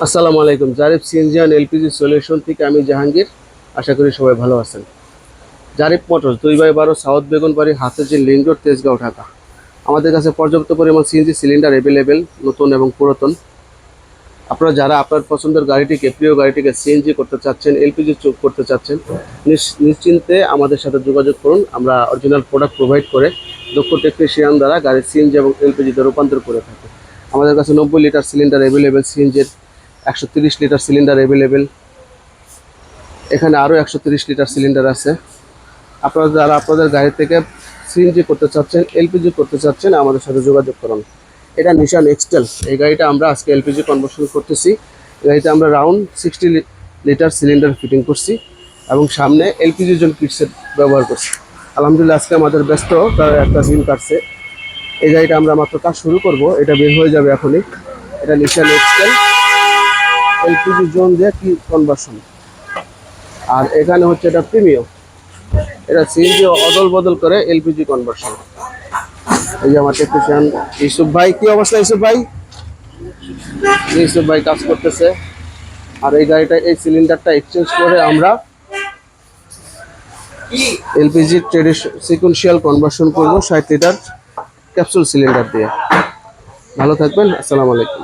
আসসালামু আলাইকুম। Zarif CNG and LPG solution থেকে আমি জাহাঙ্গীর। আশা করি সবাই ভালো আছেন। Zarif motors 2/12 south Begunbari, Hatirjheel link road, Tejgaon, Dhaka. আমাদের কাছে পর্যাপ্ত পরিমাণ সিএনজি সিলিন্ডার অ্যাভেলেবেল, নতুন এবং পুরাতন। আপনারা যারা আপনার পছন্দের গাড়িটিকে, প্রিয় গাড়িটিকে সিএনজি করতে চাচ্ছেন, এলপিজি করতে চাচ্ছেন, নিশ্চিন্তে আমাদের সাথে যোগাযোগ করুন। আমরা অরিজিনাল প্রোডাক্ট প্রোভাইড করে দক্ষ টেকনিশিয়ান দ্বারা গাড়ির সিএনজি এবং এলপিজিতে রূপান্তর করে থাকি। আমাদের কাছে 90 লিটার সিলিন্ডার অ্যাভেলেবেল, সিএনজির 130 লিটার সিলিন্ডার অ্যাভেলেবেল। এখানে আরও 130 লিটার সিলিন্ডার আছে। আপনারা যারা আপনাদের গাড়ি থেকে সিএনজি করতে চাচ্ছেন, এলপিজি করতে চাচ্ছেন, আমাদের সাথে যোগাযোগ করুন। এটা নিশান এক্সটেল। এই গাড়িটা আমরা আজকে এলপিজি কনভার্সন করতেছি। এই গাড়িতে আমরা রাউন্ড 60 লিটার সিলিন্ডার ফিটিং করছি এবং সামনে এলপিজির জন্য কিটসেট ব্যবহার করছি। আলহামদুলিল্লাহ আজকে আমাদের ব্যস্ত তার একটা দিন কাটছে। এই গাড়িটা আমরা মাত্র কাজ শুরু করব, এটা বের হয়ে যাবে এখনই। এটা নিশান এক্সটেল এলপিজি জোন দিয়ে কি কনভার্সন। আর এখানে হচ্ছে এটা প্রিমিয়াম, এটা সিএনজি অদল বদল করে এলপিজি কনভার্সন। এই যে আমার টেকনিশিয়ান ইউসুফ ভাই। কি অবস্থা ইউসুফ ভাই? ইউসুফ ভাই কাজ করতেছে। আর এই গাড়িটা, এই সিলিন্ডারটা এক্সচেঞ্জ করে আমরা এলপিজি সিকুয়েন্সিয়াল কনভার্সন করবো 60 লিটার ক্যাপসুল সিলিন্ডার দিয়ে। ভালো থাকবেন। আসসালামু আলাইকুম।